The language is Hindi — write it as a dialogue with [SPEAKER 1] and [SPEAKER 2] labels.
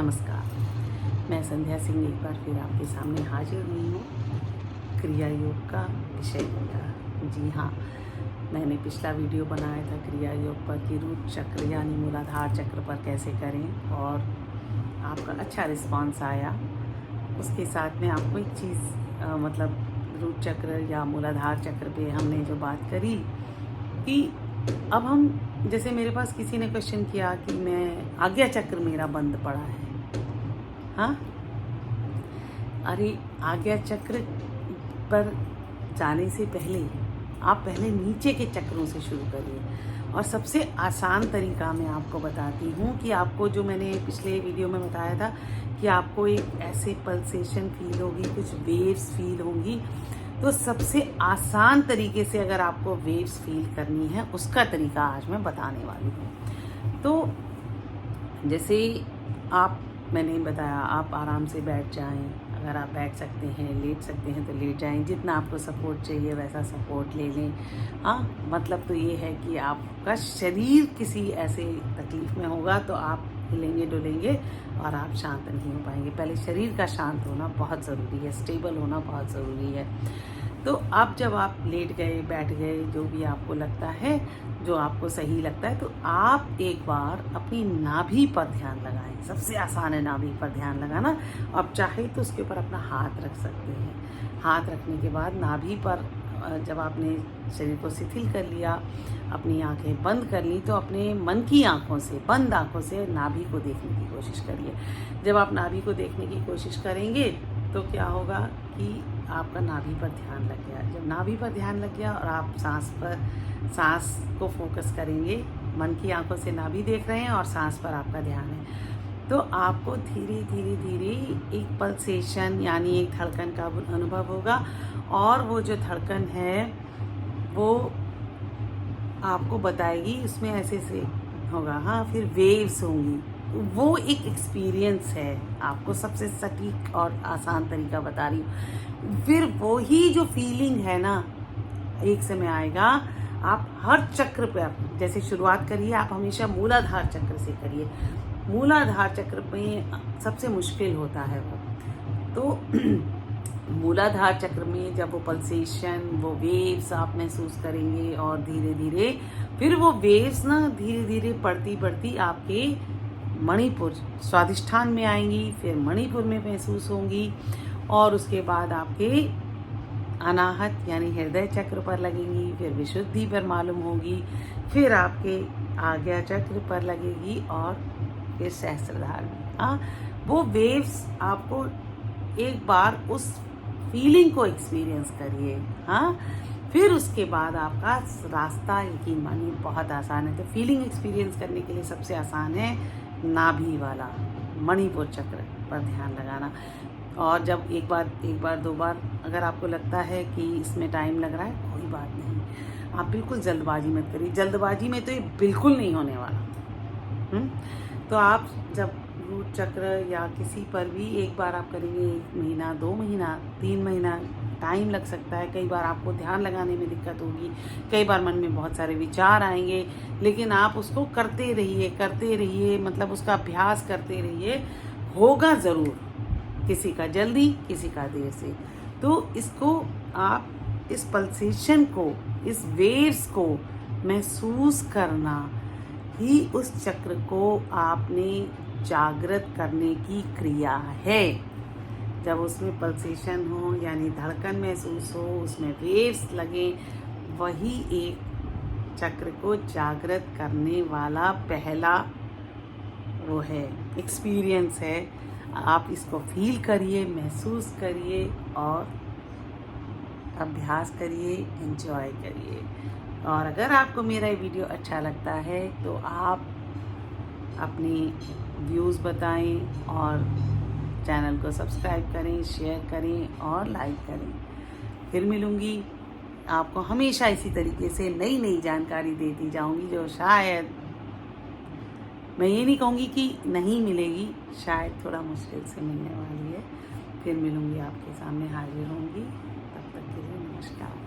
[SPEAKER 1] नमस्कार, मैं संध्या सिंह एक बार फिर आपके सामने हाजिर हुई हूँ क्रिया योग का विषय लेकर। जी हाँ, मैंने पिछला वीडियो बनाया था क्रिया योग पर कि रूट चक्र यानी मूलाधार चक्र पर कैसे करें और आपका अच्छा रिस्पांस आया। उसके साथ में आपको एक चीज़ मतलब रूट चक्र या मूलाधार चक्र पे हमने जो बात करी कि अब हम जैसे मेरे पास किसी ने क्वेश्चन किया कि मैं आज्ञा चक्र मेरा बंद पड़ा है। हाँ, अरे आज्ञा चक्र पर जाने से पहले आप पहले नीचे के चक्रों से शुरू करिए। और सबसे आसान तरीका मैं आपको बताती हूँ कि आपको जो मैंने पिछले वीडियो में बताया था कि आपको एक ऐसे पल्सेशन फील होगी, कुछ वेव्स फील होंगी। तो सबसे आसान तरीके से अगर आपको वेव्स फील करनी है उसका तरीका आज मैं बताने वाली हूँ। तो जैसे मैंने बताया आप आराम से बैठ जाएं, अगर आप बैठ सकते हैं, लेट सकते हैं तो लेट जाएं, जितना आपको सपोर्ट चाहिए वैसा सपोर्ट ले लें। हाँ, मतलब तो ये है कि आपका शरीर किसी ऐसे तकलीफ़ में होगा तो आप हिलेंगे डुलेंगे और आप शांत नहीं हो पाएंगे। पहले शरीर का शांत होना बहुत ज़रूरी है, स्टेबल होना बहुत ज़रूरी है। तो अब जब आप लेट गए, बैठ गए, जो भी आपको लगता है, जो आपको सही लगता है, तो आप एक बार अपनी नाभि पर ध्यान लगाएं। सबसे आसान है नाभि पर ध्यान लगाना। आप चाहे तो उसके ऊपर अपना हाथ रख सकते हैं। हाथ रखने के बाद नाभि पर जब आपने शरीर को शिथिल कर लिया, अपनी आंखें बंद कर ली, तो अपने मन की आंखों से, बंद आंखों से नाभि को देखने की कोशिश करिए। जब आप नाभि को देखने की कोशिश करेंगे तो क्या होगा कि आपका नाभि पर ध्यान लग गया। जब नाभि पर ध्यान लग गया और आप सांस को फोकस करेंगे, मन की आंखों से नाभि देख रहे हैं और सांस पर आपका ध्यान है, तो आपको धीरे धीरे धीरे एक पल्सेशन यानी एक धड़कन का अनुभव होगा। और वो जो धड़कन है वो आपको बताएगी, उसमें ऐसे से होगा। हाँ, फिर वेव्स होंगी। वो एक एक्सपीरियंस है, आपको सबसे सटीक और आसान तरीका बता रही हूँ। फिर वो ही जो फीलिंग है ना, एक समय आएगा आप हर चक्र पर जैसे शुरुआत करिए, आप हमेशा मूलाधार चक्र से करिए। मूलाधार चक्र में सबसे मुश्किल होता है वो। तो मूलाधार चक्र में जब वो पल्सेशन, वो वेव्स आप महसूस करेंगे और धीरे धीरे फिर वो वेव्स ना धीरे धीरे बढ़ती बढ़ती आपके मणिपुर स्वादिष्ठान में आएंगी, फिर मणिपुर में महसूस होंगी और उसके बाद आपके अनाहत यानी हृदय चक्र पर लगेंगी, फिर विशुद्धि पर मालूम होगी, फिर आपके आज्ञा चक्र पर लगेगी और फिर सहस्त्रधार में। हाँ, वो वेव्स आपको एक बार उस फीलिंग को एक्सपीरियंस करिए। हाँ, फिर उसके बाद आपका रास्ता यकीन मानिए बहुत आसान है। तो फीलिंग एक्सपीरियंस करने के लिए सबसे आसान है नाभि वाला मणिपुर चक्र पर ध्यान लगाना। और जब एक बार दो बार अगर आपको लगता है कि इसमें टाइम लग रहा है, कोई बात नहीं, आप बिल्कुल जल्दबाजी मत करिए। जल्दबाजी में तो ये बिल्कुल नहीं होने वाला। तो आप जब रूट चक्र या किसी पर भी एक बार आप करेंगे, 1 महीना, 2 महीना, 3 महीना टाइम लग सकता है। कई बार आपको ध्यान लगाने में दिक्कत होगी, कई बार मन में बहुत सारे विचार आएंगे, लेकिन आप उसको करते रहिए, मतलब उसका अभ्यास करते रहिए। होगा ज़रूर, किसी का जल्दी, किसी का देर से। तो इसको आप इस पल्सेशन को, इस वेव्स को महसूस करना ही उस चक्र को आपने जागृत करने की क्रिया है। जब उसमें पल्सेशन हो यानी धड़कन महसूस हो, उसमें वेव्स लगे, वही एक चक्र को जागृत करने वाला पहला वो है, एक्सपीरियंस है। आप इसको फील करिए, महसूस करिए और अभ्यास करिए, एंजॉय करिए। और अगर आपको मेरा ये वीडियो अच्छा लगता है तो आप अपनी व्यूज़ बताएं और चैनल को सब्सक्राइब करें, शेयर करें और लाइक करें। फिर मिलूँगी आपको हमेशा इसी तरीके से नई जानकारी देती जाऊँगी, जो शायद मैं ये नहीं कहूँगी कि नहीं मिलेगी, शायद थोड़ा मुश्किल से मिलने वाली है। फिर मिलूँगी, आपके सामने हाजिर होंगी। तब तक के लिए नमस्कार।